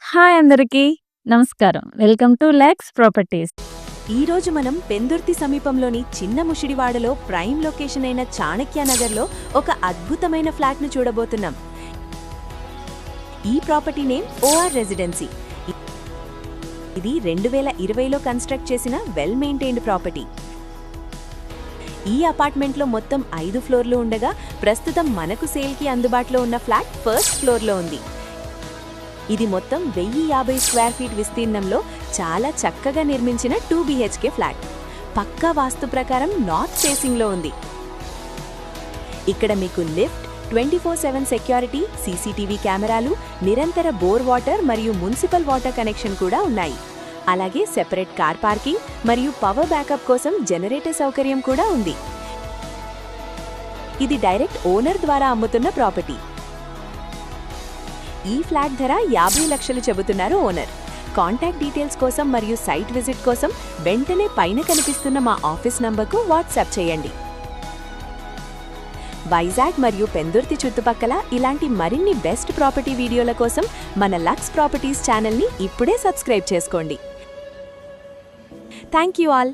Hi అందరికీ నమస్కారం. Welcome to Lex Properties. ఈరోజు మనం పెందుర్తి సమీపంలోని చిన్న ముషిడివాడలో ప్రైమ్ లొకేషన్ అయిన చాణక్యనగర్లో ఒక అద్భుతమైన ఫ్లాట్ను చూడబోతున్నాం. ఈ ప్రాపర్టీ నేమ్ ఓఆర్ రెసిడెన్సీ. ఇది 2020లో కన్స్ట్రక్ట్ చేసిన వెల్ మెయింటైన్డ్ ప్రాపర్టీ. ఈ అపార్ట్మెంట్లో మొత్తం 5 ఫ్లోర్లు ఉండగా ప్రస్తుతం మనకు సేల్కి అందుబాటులో ఉన్న ఫ్లాట్ ఫస్ట్ ఫ్లోర్లో ఉంది. ఇది మొత్తం 1050 స్క్వేర్ ఫీట్ విస్తీర్ణంలో చాలా చక్కగా నిర్మించిన 2 BHK ఫ్లాట్. పక్కా వాస్తు ప్రకారం నార్త్ ఫేసింగ్లో ఉంది. ఇక్కడ మీకు లిఫ్ట్, 24/7 సెక్యూరిటీ, సీసీటీవీ కెమెరాలు, నిరంతర బోర్ వాటర్ మరియు మున్సిపల్ వాటర్ కనెక్షన్ కూడా ఉన్నాయి. అలాగే సెపరేట్ కార్ పార్కింగ్ మరియు పవర్ బ్యాకప్ కోసం జనరేటర్ సౌకర్యం కూడా ఉంది. ఇది డైరెక్ట్ ఓనర్ ద్వారా అమ్ముతున్న ప్రాపర్టీ. ఈ ఫ్లాట్ ధర 50 లక్షలు చెబుతున్నారు ఓనర్. కాంటాక్ట్ డీటెయిల్స్ కోసం మరియు సైట్ విజిట్ కోసం వెంటనే పైన కనిపిస్తున్న మా ఆఫీస్ నంబర్కు వాట్సాప్ చేయండి. వైజాగ్ మరియు పెందుర్తి చుట్టుపక్కల ఇలాంటి మరిన్ని బెస్ట్ ప్రాపర్టీ వీడియోల కోసం మన లక్స్ ప్రాపర్టీస్ ఛానల్ని ఇప్పుడే సబ్స్క్రైబ్ చేసుకోండి. Thank you all.